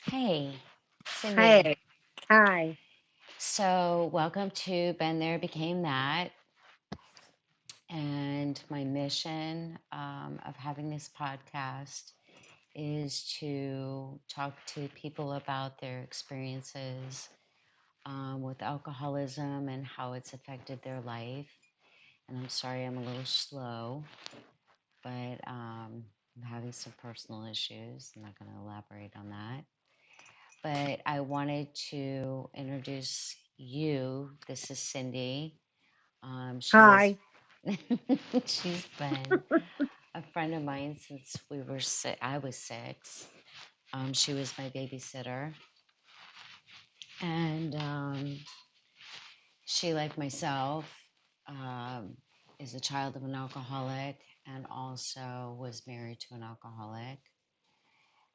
Hey, Cindy. Hey, hi. So, welcome to Been There, Became That. And my mission of having this podcast is to talk to people about their experiences with alcoholism and how it's affected their life. And I'm sorry I'm a little slow, but I'm having some personal issues. I'm not going to elaborate on that. But I wanted to introduce you. This is Cindy. She is, Hi. she's been a friend of mine since we were I was 6. She was my babysitter, and she, like myself, um, is a child of an alcoholic and also was married to an alcoholic.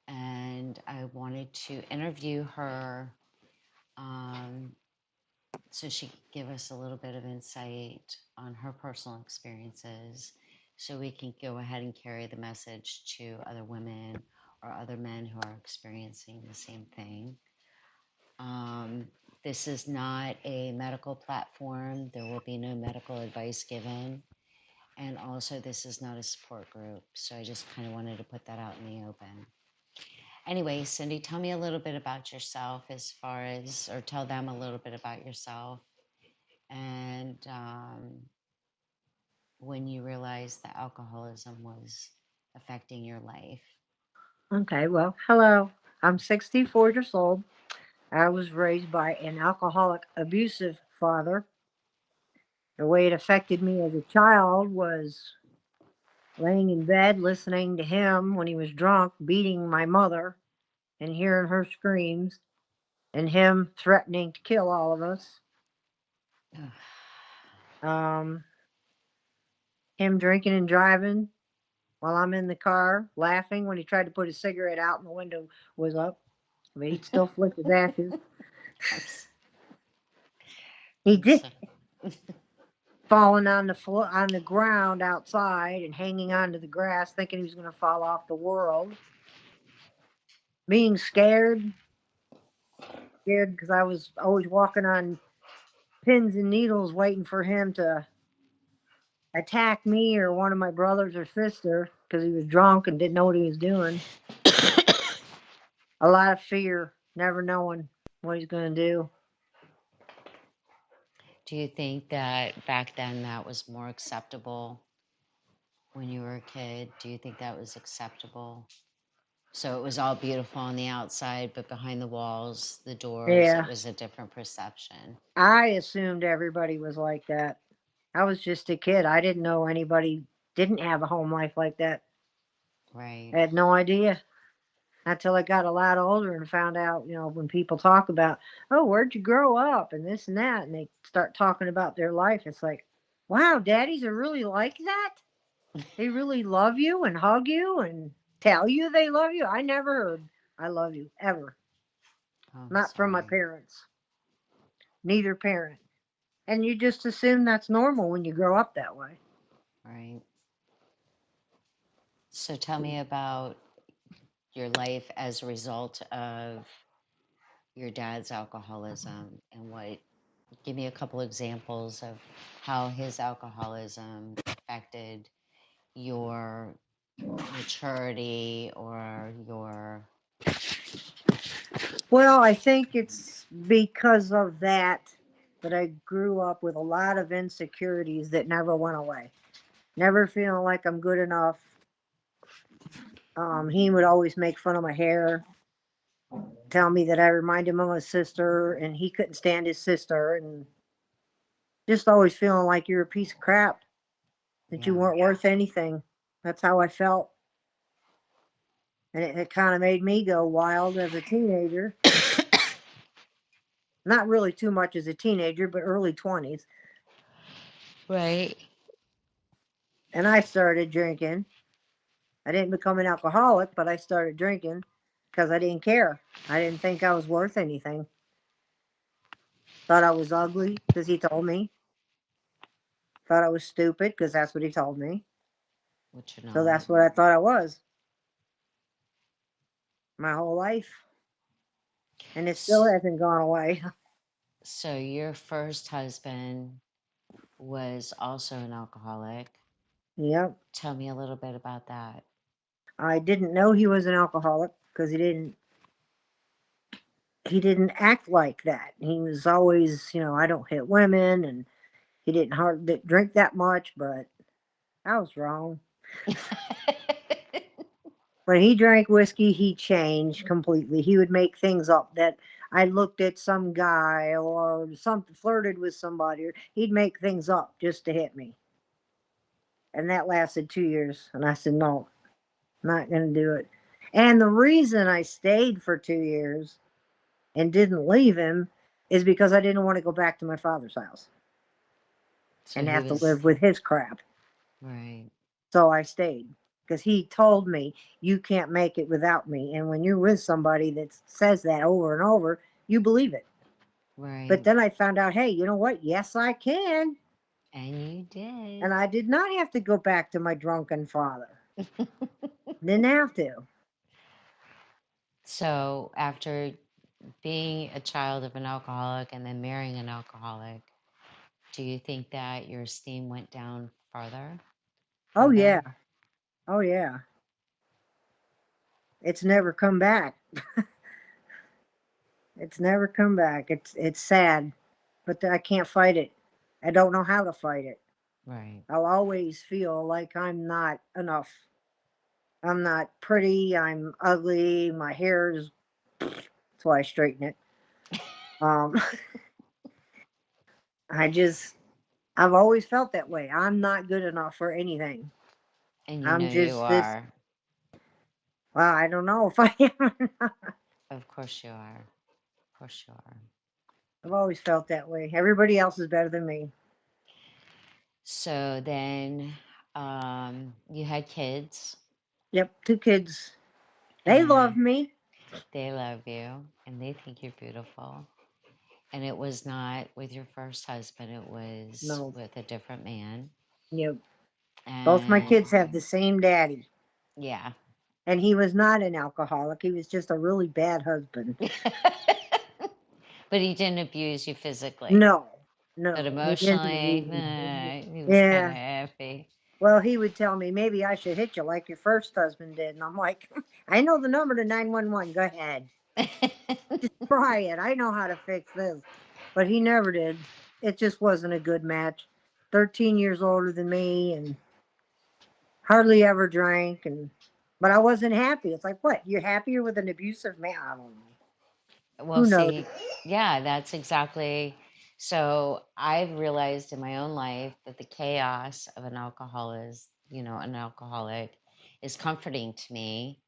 And I wanted to interview her um, so she could give us a little bit of insight on her personal experiences so we can go ahead and carry the message to other women or other men who are experiencing the same thing. Um, this is not a medical platform. There will be no medical advice given. And also, this is not a support group. So I just kind of wanted to put that out in the open. Anyway, Cindy, tell me a little bit about yourself as far as, or tell them a little bit about yourself and when you realized that alcoholism was affecting your life. Okay, well, hello. I'm 64 years old. I was raised by an alcoholic, abusive father. The way it affected me as a child was laying in bed, listening to him when he was drunk, beating my mother, and hearing her screams, and him threatening to kill all of us. Ugh. Um, him drinking and driving while I'm in the car, laughing when he tried to put his cigarette out and the window was up. But he'd still flick his ashes. I'm, s- He I'm did so. falling on the floor on the ground outside and hanging onto the grass, thinking he was going to fall off the world. Being scared because I was always walking on pins and needles, waiting for him to attack me or one of my brothers or sister because he was drunk and didn't know what he was doing. A lot of fear, never knowing what he's going to do. Do you think that back then that was more acceptable when you were a kid? Do you think that was acceptable? So it was all beautiful on the outside, but behind the walls, the doors, it Yeah, was a different perception. I assumed everybody was like that. I was just a kid. I didn't know anybody didn't have a home life like that. Right. I had no idea until I got a lot older and found out, when people talk about, oh, where'd you grow up and this and that, and they start talking about their life, it's like, wow, daddies are really like that? They really love you and hug you and tell you they love you? I never heard I love you ever. Oh, I'm Not from my sorry. parents, neither parent. And you just assume that's normal when you grow up that way. Right. So tell me about your life as a result of your dad's alcoholism and what, give me a couple examples of how his alcoholism affected your maturity or your. Well, I think it's because of that I grew up with a lot of insecurities that never went away. Never feeling like I'm good enough. He would always make fun of my hair, tell me that I remind him of my sister, and he couldn't stand his sister, and just always feeling like you're a piece of crap, that you Yeah. weren't worth anything. That's how I felt. And it kind of made me go wild as a teenager. Not really too much as a teenager, but early 20s. Right. And I started drinking. I didn't become an alcoholic, but I started drinking because I didn't care. I didn't think I was worth anything. Thought I was ugly because he told me. Thought I was stupid because that's what he told me. Which you're So not. that's what I thought I was my whole life. and it still S- hasn't gone away. So your first husband was also an alcoholic. Yep. Tell me a little bit about that. I didn't know he was an alcoholic because he didn't act like that. He was always, I don't hit women, and he didn't hardly drink that much, but I was wrong. When he drank whiskey, he changed completely. He would make things up that I looked at some guy or something, flirted with somebody, or he'd make things up just to hit me. And that lasted 2 years. And I said, no, I'm not going to do it. And the reason I stayed for 2 years and didn't leave him is because I didn't want to go back to my father's house So and he have to was live with his crap. right, So I stayed because he told me, you can't make it without me. And when you're with somebody that says that over and over, you believe it. But right, then I found out, hey, you know what? Yes, I can. and you did. And I did not have to go back to my drunken father. Didn't have to. So after being a child of an alcoholic and then marrying an alcoholic, do you think that your esteem went down farther? Oh, yeah. Further? Oh, yeah. It's never come back. It's never come back. It's sad, but I can't fight it. I don't know how to fight it. Right. I'll always feel like I'm not enough. I'm not pretty. I'm ugly. My hair is. That's why I straighten it. Um, I just. I've always felt that way. I'm not good enough for anything. And you I'm know you just this. are. Well, I don't know if I am or not. Of course you are. Of course you are. I've always felt that way. Everybody else is better than me. So then you had kids Yep, 2 kids. They love and me. they love you and they think you're beautiful. And it was not with your first husband, it was No, with a different man. yep. Both my And kids have the same daddy. yeah. And he was not an alcoholic. He was just a really bad husband. But he didn't abuse you physically. No, But no, he didn't emotionally, abuse me. he was kind of Yeah. happy. Well, he would tell me maybe I should hit you like your first husband did. And I'm like, I know the number to 911. Go ahead. Try it. I know how to fix this. But he never did. It just wasn't a good match. 13 years older than me and hardly ever drank. But I wasn't happy. It's like, what? You're happier with an abusive man? I don't know. Well, Who knows? see, yeah, that's exactly. So I've realized in my own life that the chaos of an an alcoholic is comforting to me.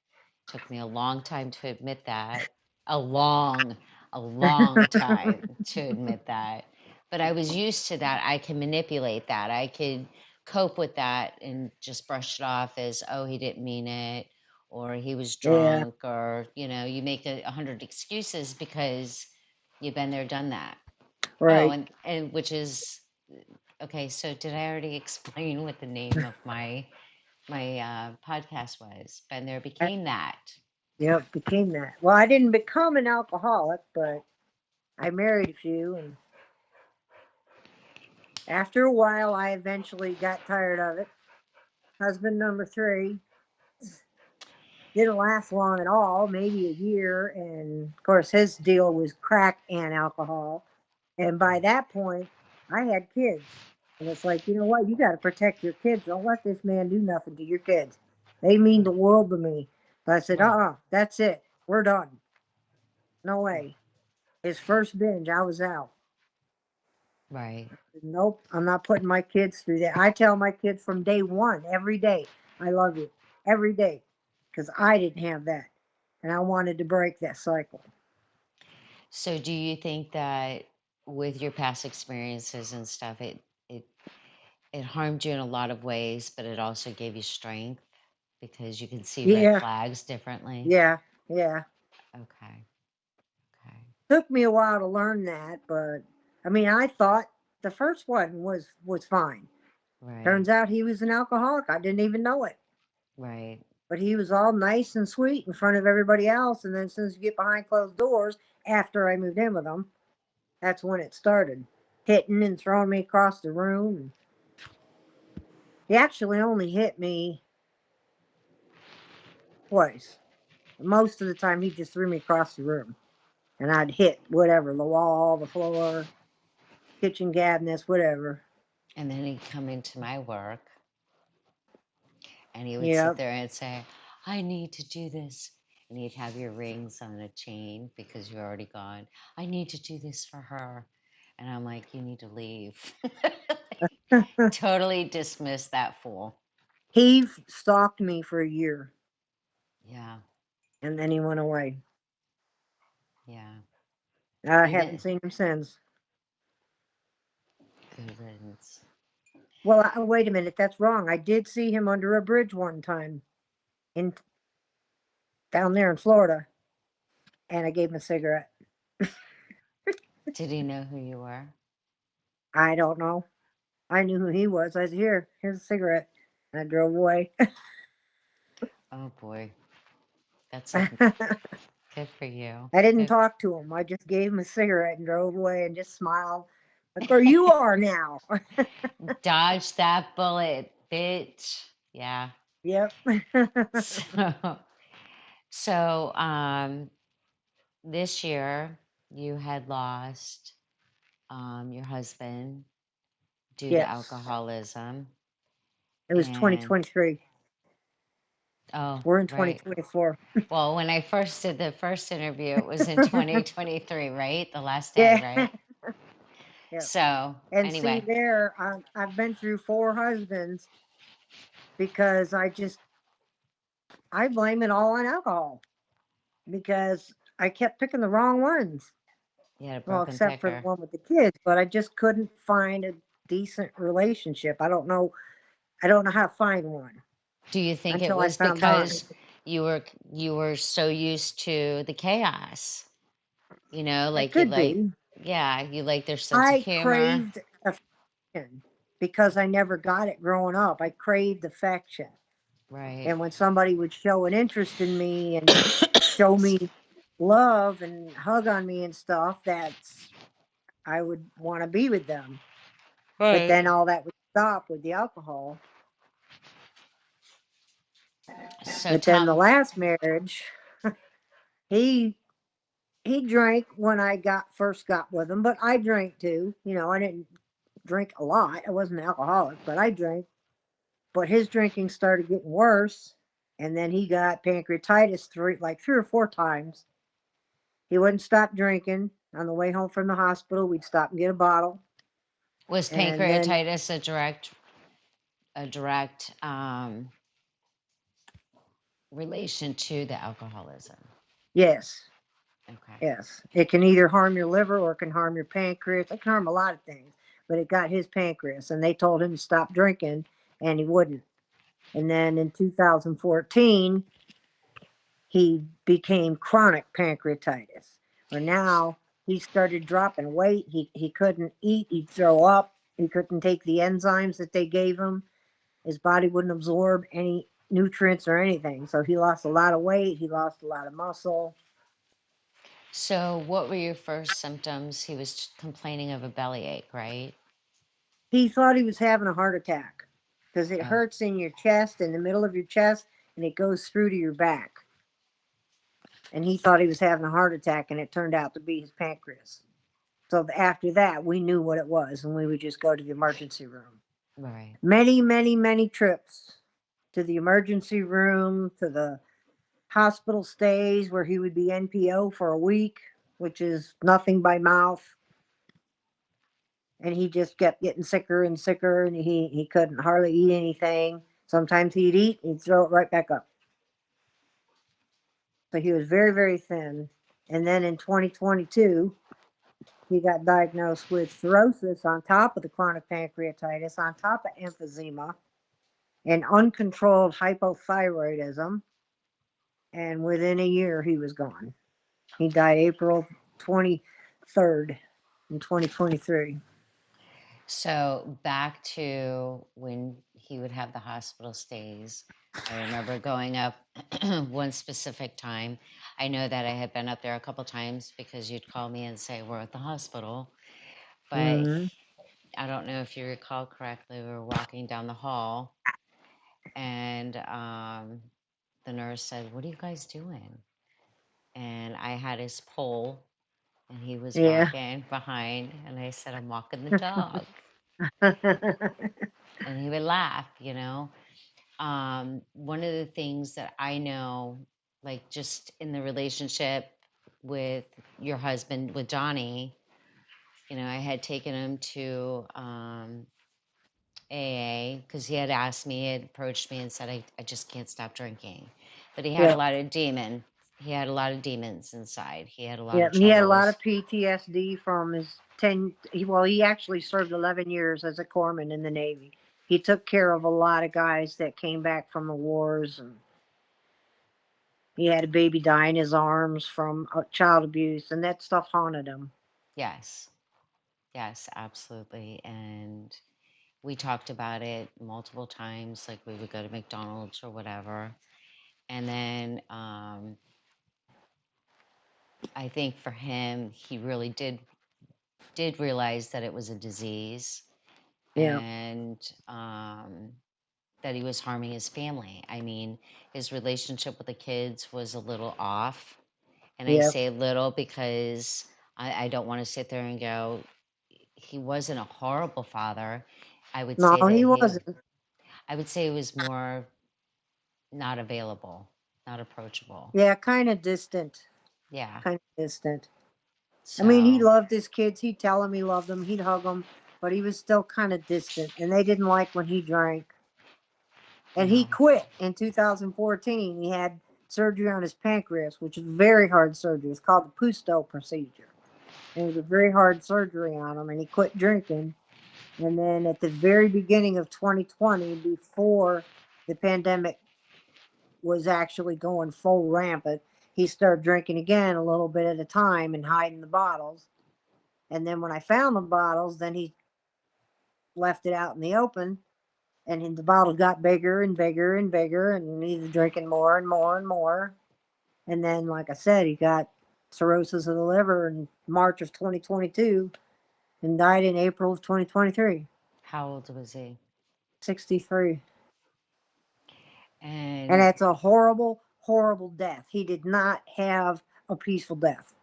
Took me a long time to admit that. A long, a long time to admit that. But I was used to that. I can manipulate that. I could cope with that and just brush it off as, oh, he didn't mean it, or he was Yeah, drunk, or, you make 100 excuses because you've been there, done that. Oh, right. and which is okay. So did I already explain what the name of my podcast was? Been there, became that. Yep, became that. Well, I didn't become an alcoholic, but I married a few, and after a while, I eventually got tired of it. Husband number three didn't last long at all, maybe a year, and of course, his deal was crack and alcohol. And by that point, I had kids, and it's like, you know what? You got to protect your kids. Don't let this man do nothing to your kids. They mean the world to me. But I said, Right. that's it. We're done. No way. His first binge, I was out. Right. Nope, I'm not putting my kids through that. I tell my kids from day one, every day, I love you, every day, because I didn't have that, and I wanted to break that cycle. So do you think that with your past experiences and stuff, it it harmed you in a lot of ways, but it also gave you strength because you can see red Yeah, flags differently? yeah, yeah. Okay. Okay. Took me a while to learn that, but I mean, I thought the first one was fine. Right. Turns out he was an alcoholic. I didn't even know it. Right. But he was all nice and sweet in front of everybody else. And then as soon as you get behind closed doors, after I moved in with him, that's when it started. Hitting and throwing me across the room. He actually only hit me twice. Most of the time, he just threw me across the room. And I'd hit whatever, the wall, the floor, kitchen cabinets, whatever. And then he'd come into my work and he would sit Yep. there and say, I need to do this. And he'd have your rings on a chain because you're already gone. I need to do this for her. And I'm like, you need to leave. Totally dismiss that fool. He stalked me for a year Yeah, and then he went away. yeah. I Even haven't seen him since. good riddance. Well, wait a minute. That's wrong. I did see him under a bridge one time in down there in Florida, and I gave him a cigarette. Did he know who you were? I don't know. I knew who he was. I said, "Here, here's a cigarette." And I drove away. Oh boy, that's a I good for you. didn't Good. talk to him. I just gave him a cigarette and drove away and just smiled. Like where you are now. Dodge that bullet, bitch. Yeah. Yep. So, so this year you had lost your husband due to Yes. alcoholism, It was and 2023. oh, We're in right. 2024. Well, when I first did the first interview, it was in 2023, right? The last day, Yeah. right? Yep. So, And see, anyway, there, I've been through four husbands because I blame it all on alcohol because I kept picking the wrong ones. you had a Well, broken except for the picker. one with the kids, but I just couldn't find a decent relationship. I don't know. I don't know how to find one Do you think it until I was found Don. because you were so used to the chaos? You know, It like you could like, be. yeah, you like their sense of I humor. craved affection because I never got it growing up. I craved affection. Right. And when somebody would show an interest in me and show me love and hug on me and stuff, that's I would want to be with them. But Right. then all that would stop with the alcohol. So But then the Tom, last marriage, he he drank when I got first got with him, but I drank too. You know, I didn't drink a lot. I wasn't an alcoholic, but I drank. But his drinking started getting worse, and then he got pancreatitis three or four times. He wouldn't stop drinking. On the way home from the hospital, we'd stop and get a bottle. was And then, pancreatitis a direct relation to the alcoholism? yes, Okay. yes, it can either harm your liver or it can harm your pancreas. It can harm a lot of things, but it got his pancreas, and they told him to stop drinking, and he wouldn't. And then in 2014, he became chronic pancreatitis, where now he started dropping weight. He couldn't eat, he'd throw up, he couldn't take the enzymes that they gave him. His body wouldn't absorb any nutrients or anything. So he lost a lot of weight, he lost a lot of muscle. So what were your first symptoms? He was complaining of a bellyache, right? He thought he was having a heart attack because it Oh, hurts in your chest, in the middle of your chest, and it goes through to your back. And he thought he was having a heart attack, and it turned out to be his pancreas. So after that, we knew what it was, and we would just go to the emergency room. right. Many, many, many trips to the emergency room, to the hospital stays where he would be NPO for a week, which is nothing by mouth. And he just kept getting sicker and sicker, and he couldn't hardly eat anything. Sometimes he'd eat, he'd throw it right back up. So he was very, very thin. And then in 2022, he got diagnosed with cirrhosis on top of the chronic pancreatitis, on top of emphysema, and uncontrolled hypothyroidism. And within a year, he was gone. He died April 23rd in 2023. So back to when he would have the hospital stays. I remember going up one specific time. I know that I had been up there a couple times because you'd call me and say, we're at the hospital. But Hmm. I don't know if you recall correctly, we were walking down the hall and the nurse said, what are you guys doing? And I had his pole and he was Yeah. walking behind. And I said, I'm walking the dog. And he would laugh, you know. One of the things that I know, like just in the relationship with your husband, with Johnny, you know, I had taken him to AA because he had asked me, he had approached me and said, I just can't stop drinking. But he had a Yep. lot of he had a lot of demons inside. He had a lot of Yep. He had a lot troubles. of PTSD from his 10. Well, he actually served 11 years as a corpsman in the Navy. He took care of a lot of guys that came back from the wars, and he had a baby die in his arms from child abuse, and that stuff haunted him. Yes, yes, absolutely. And we talked about it multiple times. Like we would go to McDonald's or whatever. And then I think for him, he really did realize that it was a disease Yeah. and that he was harming his family. I mean, his relationship with the kids was a little off. And I Yep. say little because I don't want to sit there and go, he wasn't a horrible father. I would No, say that he wasn't. I would say it was more not available, not approachable. Yeah, kind of distant. Yeah. Kind of distant. I mean, he So, loved his kids. He'd tell them he loved them. He'd hug them, but he was still kind of distant, and they didn't like when he drank. And he no. quit in 2014. He had surgery on his pancreas, which is very hard surgery. It's called the Pusto procedure. It was a very hard surgery on him, and he quit drinking. And then at the very beginning of 2020, before the pandemic was actually going full rampant, he started drinking again a little bit at a time and hiding the bottles. And then when I found the bottles, then he left it out in the open, and then the bottle got bigger and bigger and bigger, and he was drinking more and more and more. And then, like I said, he got cirrhosis of the liver in March of 2022 and died in April of 2023. How old was he? 63. And And that's a horrible, horrible death. He did not have a peaceful death.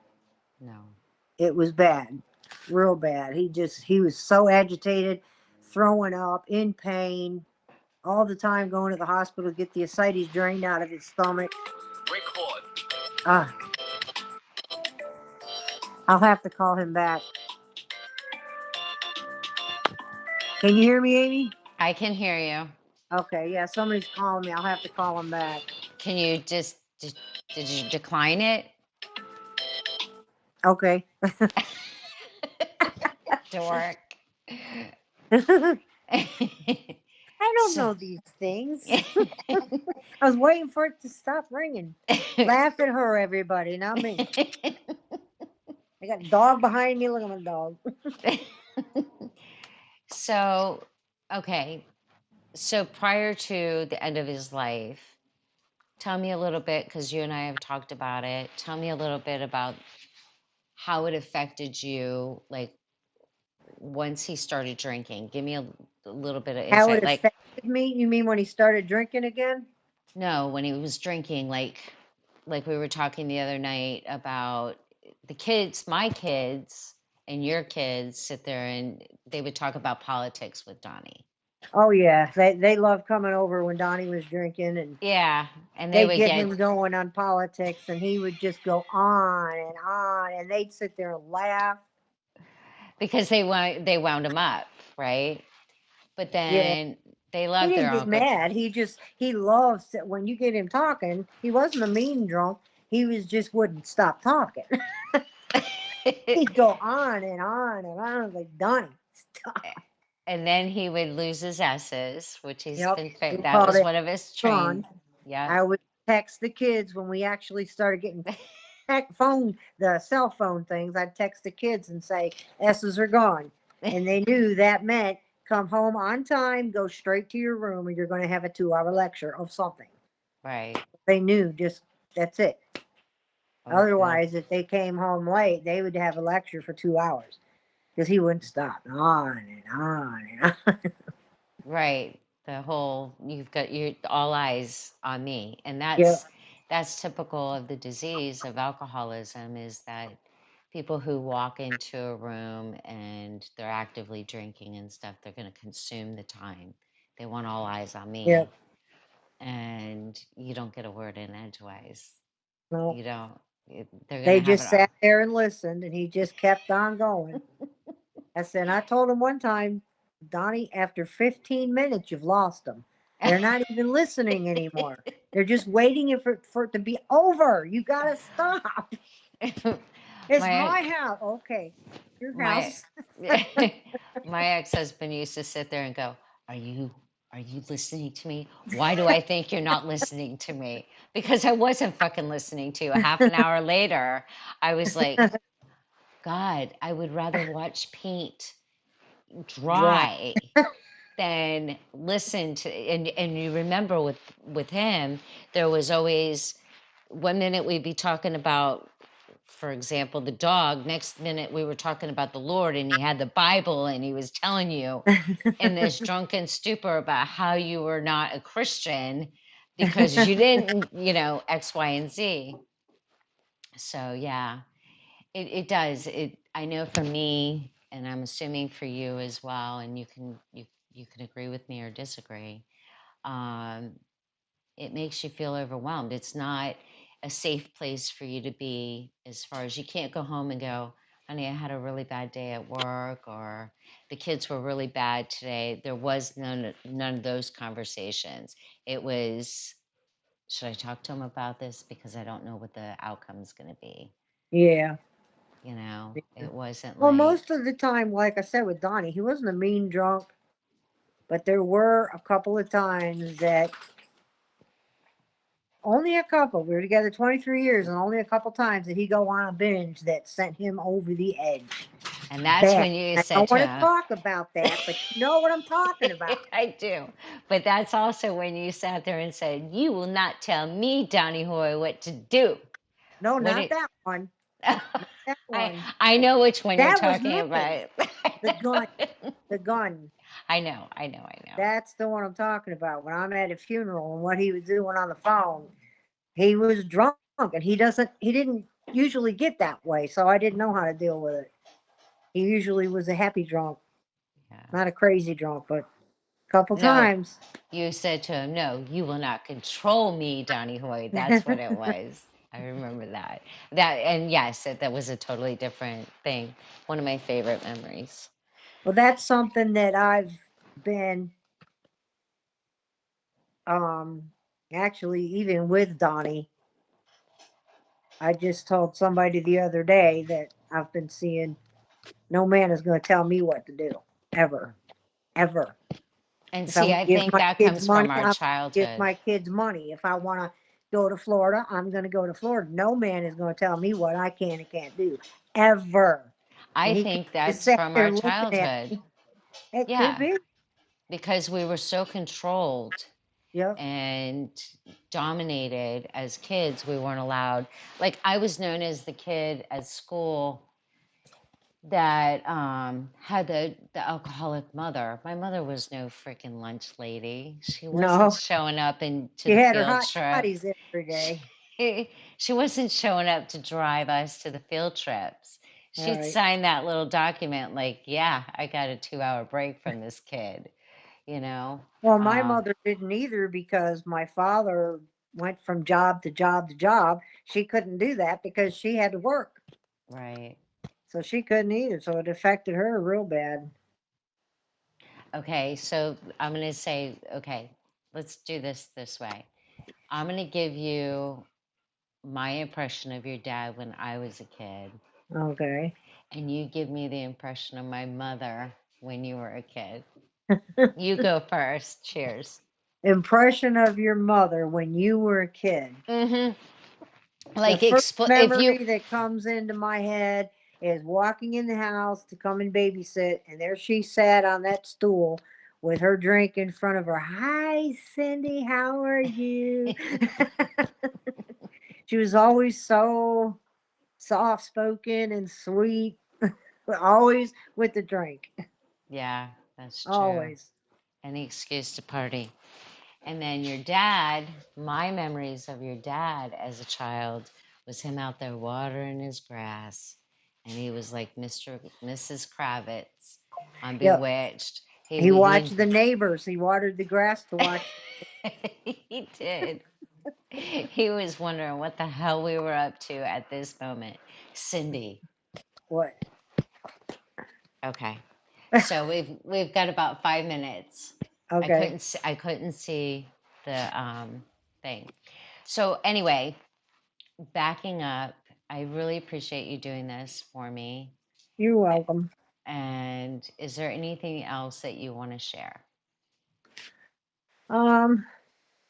no. It was bad, real bad. He was so agitated, throwing up, in pain, all the time going to the hospital to get the ascites drained out of his stomach. Record. Ah, I'll have to call him back. Can you hear me, Amy? I can hear you. Okay, yeah, somebody's calling me. I'll have to call him back. Can you did you decline it? Okay. Dork. I don't So, know these things. I was waiting for it to stop ringing. Laugh at her, everybody, not me. I got a dog behind me. Look at my dog. so, okay. So prior to the end of his life, tell me a little bit, because you and I have talked about it. Tell me a little bit about how it affected you, like once he started drinking. Give me a little bit of How it insight. Like, affected me? You mean when he started drinking again? no, when he was drinking, like we were talking the other night about the kids, my kids and your kids sit there and they would talk about politics with Donnie. Oh yeah, they loved coming over when Donnie was drinking, and Yeah, and they they'd would get get him going on politics, and he would just go on, and they'd sit there and laugh. because they wound him up, right? But Yeah, then they he loved didn't their get uncle. mad. He loves that when you get him talking. He wasn't a mean drunk. He was just wouldn't stop talking. He'd go on and on and on. I was like, Donnie, stop. And then he would lose his S's, which he's Yep, been we that called was it one of his gone. train. Yep. I would text the kids when we actually started getting the cell phone things. I'd text the kids and say S's are gone, and they knew that meant come home on time, go straight to your room, and you're going to have a 2 hour lecture of something. Right. They knew just that's it. Oh, good. Otherwise, if they came home late, they would have a lecture for 2 hours because he wouldn't stop on and on and on. Right. The whole you've got your all eyes on me. And Yep, that's typical of the disease of alcoholism is that people who walk into a room and they're actively drinking and stuff, they're going to consume the time. They want all eyes on me. yep. And you don't get a word in edgewise. No, You don't. They're going to they have it just all. sat there and listened, and he just kept on going. I said, I told him one time, Donnie, after 15 minutes, you've lost them. They're not even listening anymore. They're just waiting for it to be over. You got to stop. It's my my house. Okay, your my house. my ex-husband used to sit there and go, "Are you listening to me? Why do I think you're not listening to me?" Because I wasn't fucking listening to you. A half an hour later, I was like, "God, I would rather watch paint Dry. dry than listen to." And you remember with him, there was always one minute we'd be talking about, for example, the dog. Next minute we were talking about the Lord, and he had the Bible, and he was telling you in this drunken stupor about how you were not a Christian because you didn't, X, Y, and Z. So yeah, it does. I know for me, and I'm assuming for you as well, and you can agree with me or disagree. Um, it makes you feel overwhelmed. It's not a safe place for you to be as far as you can't go home and go, honey, I had a really bad day at work or the kids were really bad today. There was none of those conversations. It was, should I talk to him about this because I don't know what the outcome's going to be? Yeah. It wasn't Well, like, most of the time, like I said with Donnie, he wasn't a mean drunk, but there were a couple of times that only a couple. We were together 23 years, and only a couple times did he go on a binge that sent him over the edge. and that's Bad. when you I said don't to want to him, talk about that, but you know what I'm talking about. I do. But that's also when you sat there and said, "You will not tell me, Donny Hoy, what to do." No, What not it that one. Not that I one. I know which one you're That was talking Mittens. about. The gun. The gun. I know, I know, I know. That's the one I'm talking about. When I'm at a funeral and what he was doing on the phone, he was drunk and he didn't usually get that way, so I didn't know how to deal with it. He usually was a happy drunk, Yeah. not a crazy drunk, but a couple No, times. you said to him, "No, you will not control me, Donny Hoy." That's what it was. I remember that. And yes, that was a totally different thing. One of my favorite memories. Well, that's something that I've been um actually even with Donnie. I just told somebody the other day that I've been seeing no man is going to tell me what to do ever, ever. And If I see, want I to give think my that kids comes money, from our I'm going to give childhood. my kids money. If I want to go to Florida, I'm going to go to Florida. No man is going to tell me what I can and can't do ever. I And he could think just that's sat from there our looking at childhood. me. It could Yeah, be. because we were so controlled Yep. and dominated as kids. We weren't allowed. Like, I was known as the kid at school that had the alcoholic mother. My mother was no freaking lunch lady. She wasn't No, showing up to she the had her field hot trip. toddies every day. She wasn't showing up to drive us to the field trips. All She'd right. sign that little document like, yeah, I got a 2 hour break from this kid, you know? Well, my Uh, mother didn't either because my father went from job to job to job. She couldn't do that because she had to work. right. So she couldn't either. So it affected her real bad. Okay, so I'm going to say, okay, let's do this way. I'm going to give you my impression of your dad when I was a kid, Okay. and you give me the impression of my mother when you were a kid. You go first. Cheers. Impression of your mother when you were a kid. Mm-hmm. The Like, first if you, memory that comes into my head is walking in the house to come and babysit, and there she sat on that stool with her drink in front of her. Hi, Cindy, how are you? She was always so soft spoken and sweet, but always with the drink. Yeah, that's true. Always. Any excuse to party. And then your dad, my memories of your dad as a child was him out there watering his grass. And he was like Mr. Mrs. Kravitz on Yep. Bewitched. He He watched the neighbors. He watered the grass to watch he did. He was wondering what the hell we were up to at this moment. Cyndi. what. Okay. So we've got about 5 minutes. Okay. I couldn't see the thing. So anyway, backing up, I really appreciate you doing this for me. You're welcome. And is there anything else that you want to share? Um,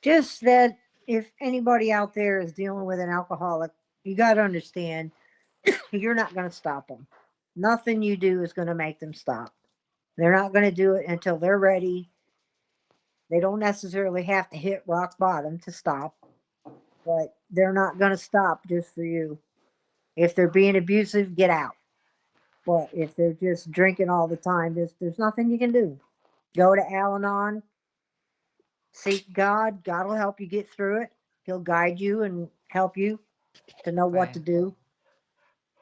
just that if anybody out there is dealing with an alcoholic, you got to understand you're not going to stop them. Nothing you do is going to make them stop. They're not going to do it until they're ready. They don't necessarily have to hit rock bottom to stop, but they're not going to stop just for you. If they're being abusive, get out. But if they're just drinking all the time, there's nothing you can do. Go to Al Anon, seek God. God will help you get through it. He'll guide you and help you to know what to Right. do.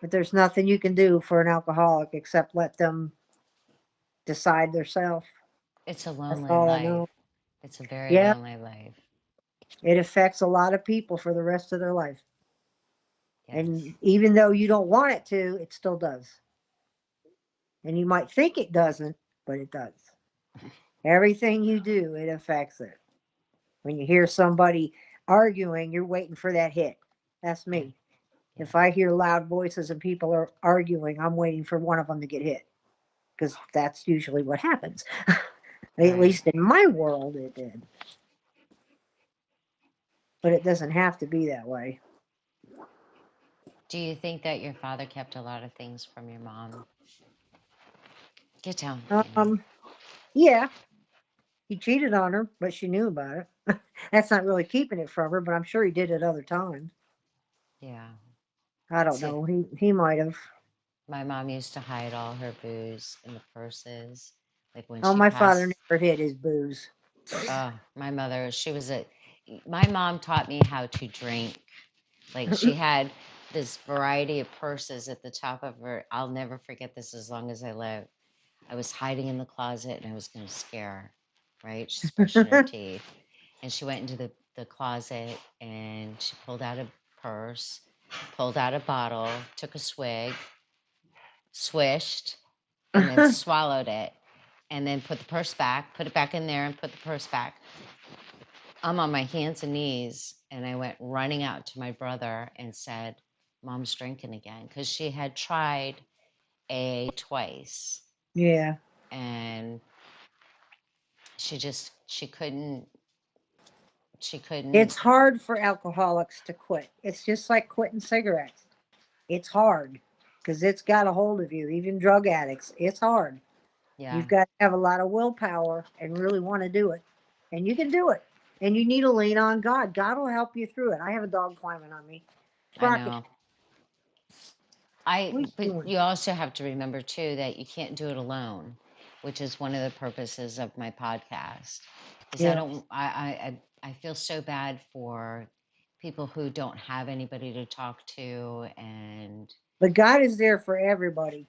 But there's nothing you can do for an alcoholic except let them decide themselves. It's a That's lonely all I life. know. It's a very Yeah, lonely life. it affects a lot of people for the rest of their life. Yes. And even though you don't want it to, it still does. And you might think it doesn't, but it does. Everything you do, it affects it. When you hear somebody arguing, you're waiting for that hit. That's Yeah. me. Yeah. If I hear loud voices and people are arguing, I'm waiting for one of them to get hit because that's usually what happens. At Right. least in my world, it did. But it doesn't have to be that way. Do you think that your father kept a lot of things from your mom? Get down, Annie. Um, yeah, he cheated on her, but she knew about it. That's not really keeping it from her, but I'm sure he did at other times. Yeah. I don't See, know. He might have. my mom used to hide all her booze in the purses. Like when Oh, she my father passed, never hid his booze. oh, my mother, she was a, my mom taught me how to drink. Like she had this variety of purses at the top of her. I'll never forget this as long as I live. I was hiding in the closet and I was going to scare her, right? She's brushing her teeth. And she went into the closet and she pulled out a purse, pulled out a bottle, took a swig, swished, and then swallowed it. And then put the purse back, put it back in there, and put the purse back. I'm on my hands and knees, and I went running out to my brother and said, Mom's drinking again. Because she had tried AA twice, Yeah. and she couldn't, It's hard for alcoholics to quit. It's just like quitting cigarettes. It's hard because it's got a hold of you. Even drug addicts, it's hard. yeah, You've got to have a lot of willpower and really want to do it. And you can do it. And you need to lean on God. God will help you through it. I have a dog climbing on me. I Sprocket, know. what are you But doing? you also have to remember too that you can't do it alone, which is one of the purposes of my podcast. Is I Yeah. don't, I feel so bad for people who don't have anybody to talk to, and But God is there for everybody.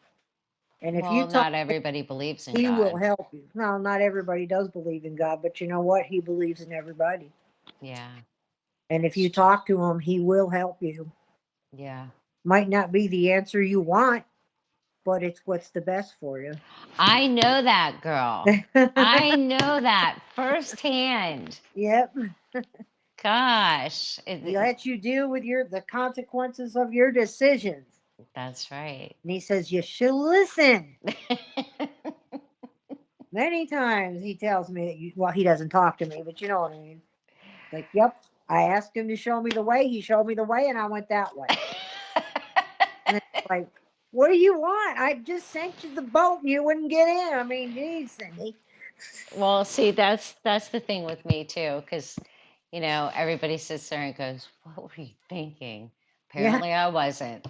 And if you well, talk, not everybody believes in He will God. help you. No, not everybody does believe in God, but you know what? He believes in everybody. Yeah, And if it's you true. talk to Him, He will help you. Yeah, Might not be the answer you want, but it's what's the best for you. I know that girl. I know that firsthand. Yep. Gosh, He lets you deal with the consequences of your decisions. that's right. And he says you should listen. Many times he tells me that well, he doesn't talk to me, but you know what I mean. Like, yep, I asked him to show me the way. He showed me the way, and I went that way. And it's like, What do you want? I just sent you the boat and you wouldn't get in. I mean, geez, Cindy. Well, see, that's the thing with me too, because everybody sits there and goes, "What were you thinking?" Yeah. Apparently, I wasn't.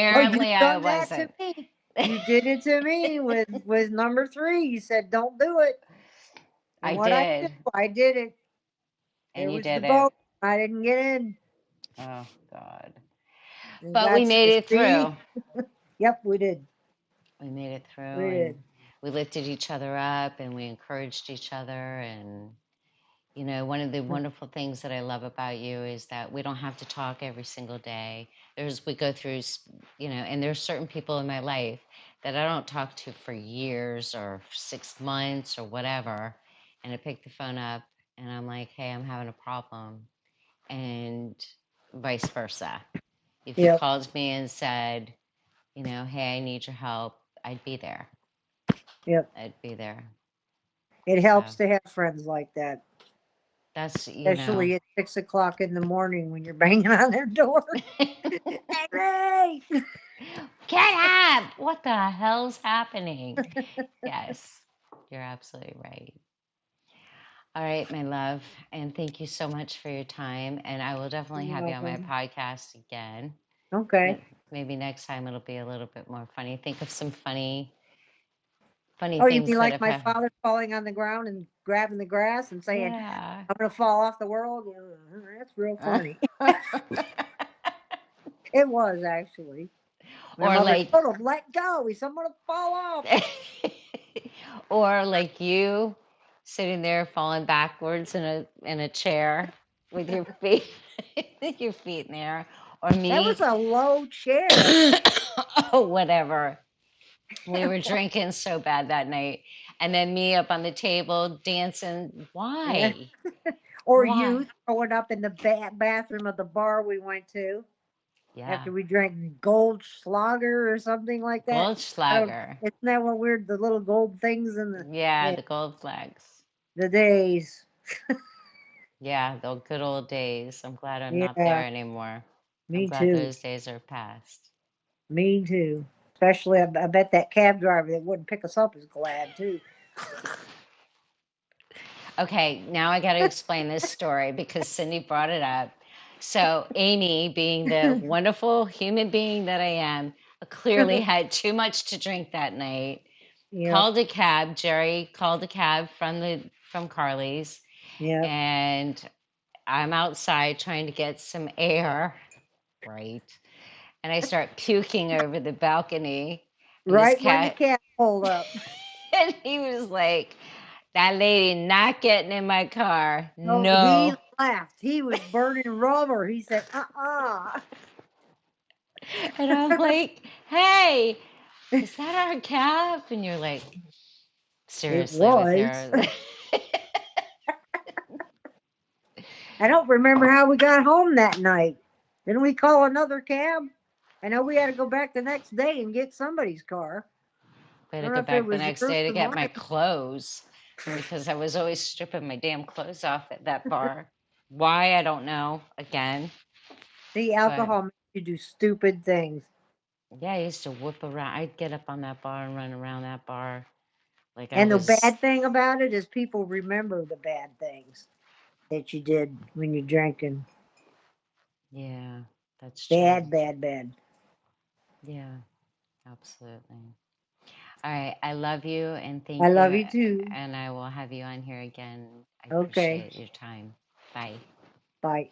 Well, you've Apparently, I done that to wasn't. me. You did it to me with number three. You said don't do it, and I what I do, did, I did it. It and you was the did it. boat. I didn't get in. Oh God! And But we God made says, it "See, through. yep, we did. We made it through, We and did." we lifted each other up, and we encouraged each other, and one of the wonderful things that I love about you is that we don't have to talk every single day. We go through, and there's certain people in my life that I don't talk to for years or 6 months or whatever. And I pick the phone up and I'm like, hey, I'm having a problem. And vice versa. If you Yep, called me and said, hey, I need your help, I'd be there. yep. I'd be there. It So helps to have friends like that, that's, especially at 6 o'clock in the morning when you're banging on their door. Henry! Get up! What the hell's happening? Yes, you're absolutely right. All right, my love. And thank you so much for your time. And I will definitely You're have you on my welcome. podcast again. Okay. But maybe next time it'll be a little bit more funny. Think of some funny Oh, you mean things that like have my happened. father falling on the ground and grabbing the grass and saying, Yeah. "I'm going to fall off the world"? Yeah, that's real funny. It was actually. My Or mother like told him, "Let go. He's someone to fall off." or like you sitting there falling backwards in a chair with your feet your feet in the air, or That me was a low chair. oh whatever. We were drinking so bad that night, and then me up on the table dancing. Yeah. Why? Or Why? you throwing up in the bathroom of the bar we went to Yeah. after we drank Goldschlager or something like that. I don't. Goldschlager. Isn't that what weird? The little gold things in the Yeah, yeah, the gold flags. the days. Yeah, the good old days. I'm glad I'm not there Yeah, anymore. I'm me glad too. those days are past. Me too. Especially, I bet that cab driver that wouldn't pick us up is glad too. Okay, now I got to explain this story because Cindy brought it up. So, Amy, being the wonderful human being that I am, clearly had too much to drink that night. Yep. Called a cab. Jerry called a cab from Carly's, Yep. and I'm outside trying to get some air, right? And I start puking over the balcony, and this Right when the cat, cab pulled up. and he was like, "That lady not getting in my car. No, he No." laughed. He was burning rubber. He said, And I'm like, "Hey, is that our cab?" And you're like, It "Seriously, with was. your." I don't remember how we got home that night. Didn't we call another cab? I know we had to go back the next day and get somebody's car. I had I to don't know go if it back the was next yours day to or get my mine. clothes because I was always stripping my damn clothes off at that bar. Why, I don't know, again. See, But alcohol makes you do stupid things. yeah, I used to whip around. I'd get up on that bar and run around that bar like I And the was, bad thing about it is people remember the bad things that you did when you're drinking. yeah, that's true. Bad, bad, bad. Yeah, absolutely. All right, I love you and I thank you. love you too. And I will have you on here again. I Okay. appreciate your time. Bye. Bye.